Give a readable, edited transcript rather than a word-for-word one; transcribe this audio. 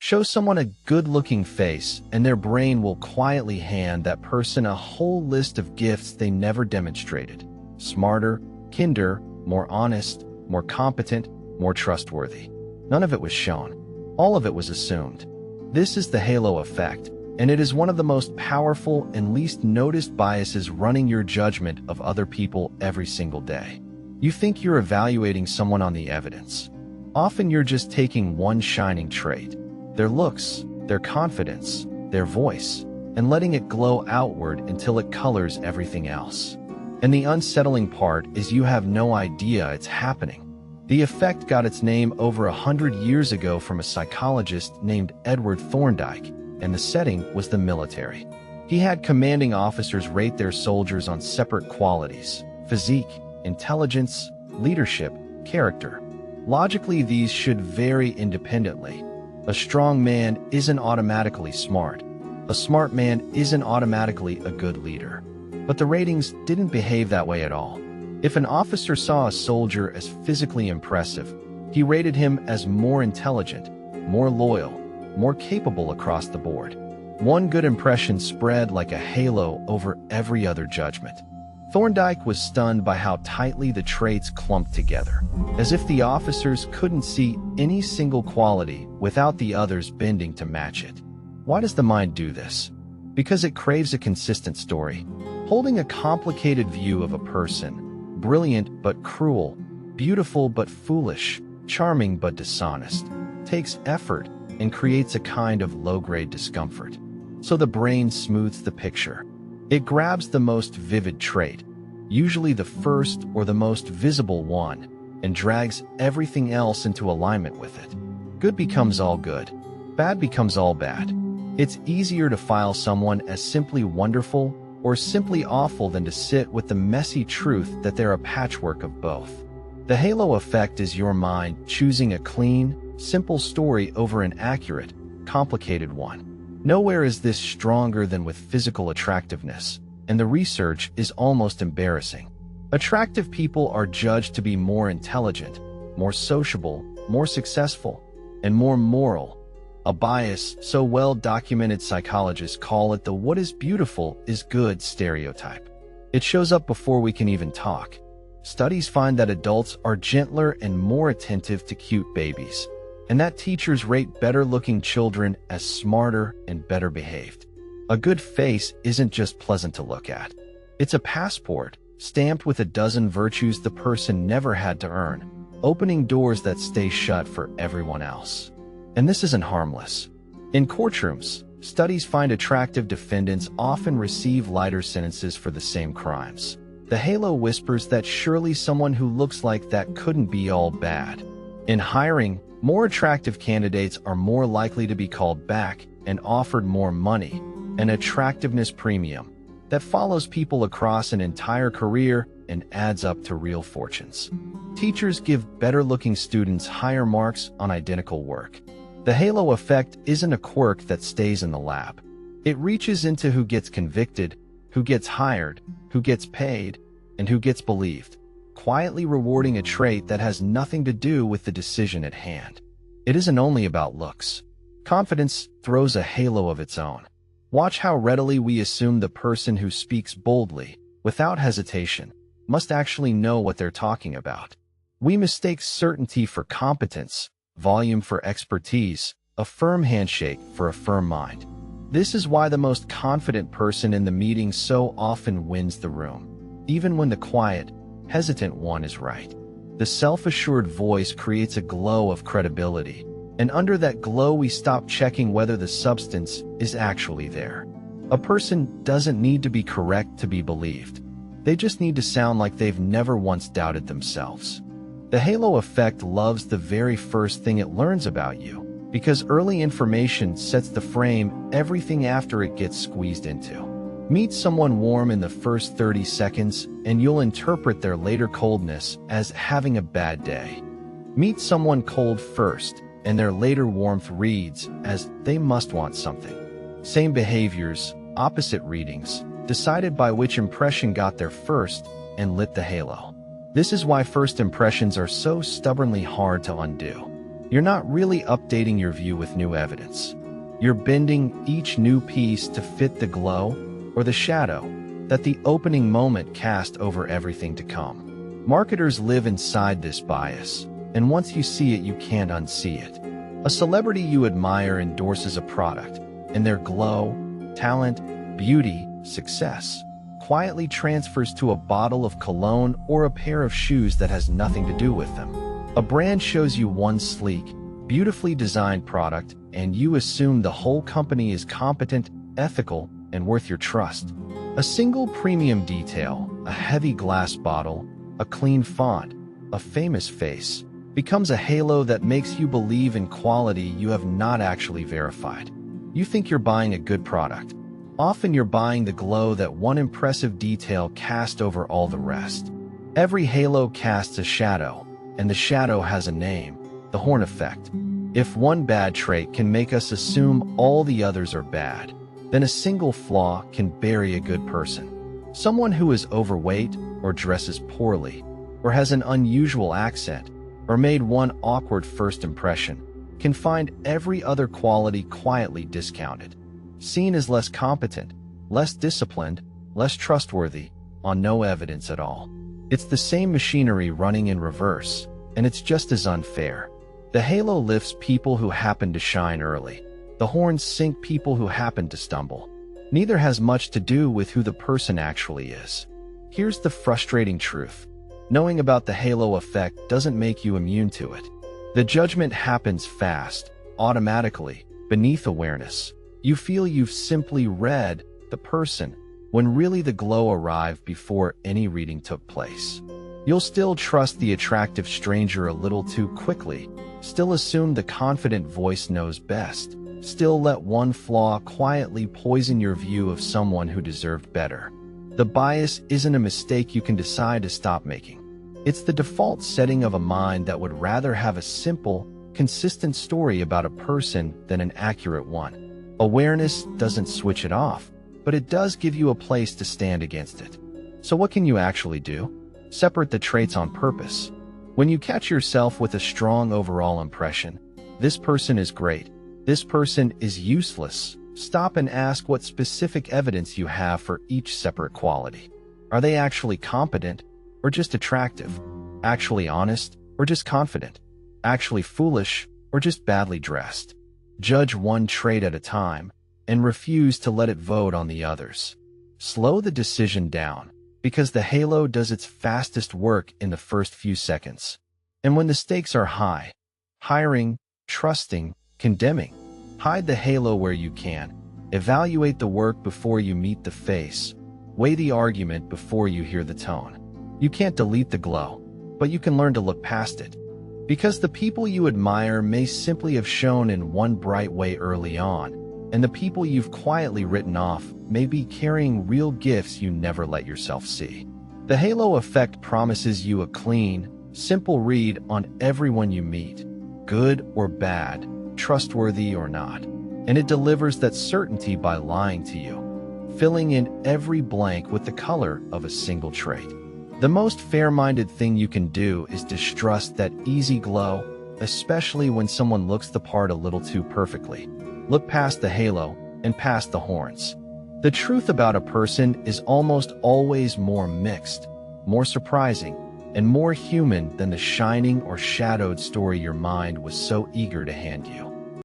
Show someone a good-looking face, and their brain will quietly hand that person a whole list of gifts they never demonstrated. Smarter, kinder, more honest, more competent, more trustworthy. None of it was shown. All of it was assumed. This is the halo effect, and it is one of the most powerful and least noticed biases running your judgment of other people every single day. You think you're evaluating someone on the evidence. Often you're just taking one shining trait, their looks, their confidence, their voice, and letting it glow outward until it colors everything else. And the unsettling part is you have no idea it's happening. The effect got its name over 100 years ago from a psychologist named Edward Thorndike, and the setting was the military. He had commanding officers rate their soldiers on separate qualities: physique, intelligence, leadership, character. Logically, these should vary independently. A strong man isn't automatically smart. A smart man isn't automatically a good leader. But the ratings didn't behave that way at all. If an officer saw a soldier as physically impressive, he rated him as more intelligent, more loyal, more capable across the board. One good impression spread like a halo over every other judgment. Thorndike was stunned by how tightly the traits clumped together, as if the officers couldn't see any single quality without the others bending to match it. Why does the mind do this? Because it craves a consistent story. Holding a complicated view of a person, brilliant but cruel, beautiful but foolish, charming but dishonest, takes effort and creates a kind of low-grade discomfort. So the brain smooths the picture. It grabs the most vivid trait, usually the first or the most visible one, and drags everything else into alignment with it. Good becomes all good. Bad becomes all bad. It's easier to file someone as simply wonderful or simply awful than to sit with the messy truth that they're a patchwork of both. The halo effect is your mind choosing a clean, simple story over an accurate, complicated one. Nowhere is this stronger than with physical attractiveness, and the research is almost embarrassing. Attractive people are judged to be more intelligent, more sociable, more successful, and more moral. A bias so well documented psychologists call it the "what is beautiful is good" stereotype. It shows up before we can even talk. Studies find that adults are gentler and more attentive to cute babies, and that teachers rate better-looking children as smarter and better behaved. A good face isn't just pleasant to look at. It's a passport, stamped with a dozen virtues the person never had to earn, opening doors that stay shut for everyone else. And this isn't harmless. In courtrooms, studies find attractive defendants often receive lighter sentences for the same crimes. The halo whispers that surely someone who looks like that couldn't be all bad. In hiring, more attractive candidates are more likely to be called back and offered more money, an attractiveness premium that follows people across an entire career and adds up to real fortunes. Teachers give better-looking students higher marks on identical work. The halo effect isn't a quirk that stays in the lab. It reaches into who gets convicted, who gets hired, who gets paid, and who gets believed, quietly rewarding a trait that has nothing to do with the decision at hand. It isn't only about looks. Confidence throws a halo of its own. Watch how readily we assume the person who speaks boldly, without hesitation, must actually know what they're talking about. We mistake certainty for competence, volume for expertise, a firm handshake for a firm mind. This is why the most confident person in the meeting so often wins the room, even when the quiet, hesitant one is right. The self-assured voice creates a glow of credibility, and under that glow we stop checking whether the substance is actually there. A person doesn't need to be correct to be believed. They just need to sound like they've never once doubted themselves. The halo effect loves the very first thing it learns about you, because early information sets the frame everything after it gets squeezed into. Meet someone warm in the first 30 seconds, and you'll interpret their later coldness as having a bad day. Meet someone cold first, and their later warmth reads as they must want something. Same behaviors, opposite readings, decided by which impression got there first and lit the halo. This is why first impressions are so stubbornly hard to undo. You're not really updating your view with new evidence. You're bending each new piece to fit the glow or the shadow that the opening moment cast over everything to come. Marketers live inside this bias, and once you see it, you can't unsee it. A celebrity you admire endorses a product, and their glow, talent, beauty, success quietly transfers to a bottle of cologne or a pair of shoes that has nothing to do with them. A brand shows you one sleek, beautifully designed product, and you assume the whole company is competent, ethical, and worth your trust. A single premium detail, a heavy glass bottle, a clean font, a famous face, becomes a halo that makes you believe in quality you have not actually verified. You think you're buying a good product. Often you're buying the glow that one impressive detail cast over all the rest. Every halo casts a shadow, and the shadow has a name, the horn effect. If one bad trait can make us assume all the others are bad, then a single flaw can bury a good person. Someone who is overweight, or dresses poorly, or has an unusual accent, or made one awkward first impression, can find every other quality quietly discounted, seen as less competent, less disciplined, less trustworthy, on no evidence at all. It's the same machinery running in reverse, and it's just as unfair. The halo lifts people who happen to shine early. The horns sink people who happen to stumble. Neither has much to do with who the person actually is. Here's the frustrating truth. Knowing about the halo effect doesn't make you immune to it. The judgment happens fast, automatically, beneath awareness. You feel you've simply read the person, when really the glow arrived before any reading took place. You'll still trust the attractive stranger a little too quickly, still assume the confident voice knows best, still let one flaw quietly poison your view of someone who deserved better. The bias isn't a mistake you can decide to stop making. It's the default setting of a mind that would rather have a simple, consistent story about a person than an accurate one. Awareness doesn't switch it off, but it does give you a place to stand against it. So what can you actually do? Separate the traits on purpose. When you catch yourself with a strong overall impression, this person is great, this person is useless, stop and ask what specific evidence you have for each separate quality. Are they actually competent or just attractive? Actually honest or just confident? Actually foolish or just badly dressed? Judge one trait at a time and refuse to let it vote on the others. Slow the decision down, because the halo does its fastest work in the first few seconds. And when the stakes are high, hiring, trusting, condemning, hide the halo where you can. Evaluate the work before you meet the face. Weigh the argument before you hear the tone. You can't delete the glow, but you can learn to look past it. Because the people you admire may simply have shown in one bright way early on, and the people you've quietly written off may be carrying real gifts you never let yourself see. The halo effect promises you a clean, simple read on everyone you meet, good or bad, trustworthy or not, and it delivers that certainty by lying to you, filling in every blank with the color of a single trait. The most fair-minded thing you can do is distrust that easy glow, especially when someone looks the part a little too perfectly. Look past the halo and past the horns. The truth about a person is almost always more mixed, more surprising, and more human than the shining or shadowed story your mind was so eager to hand you.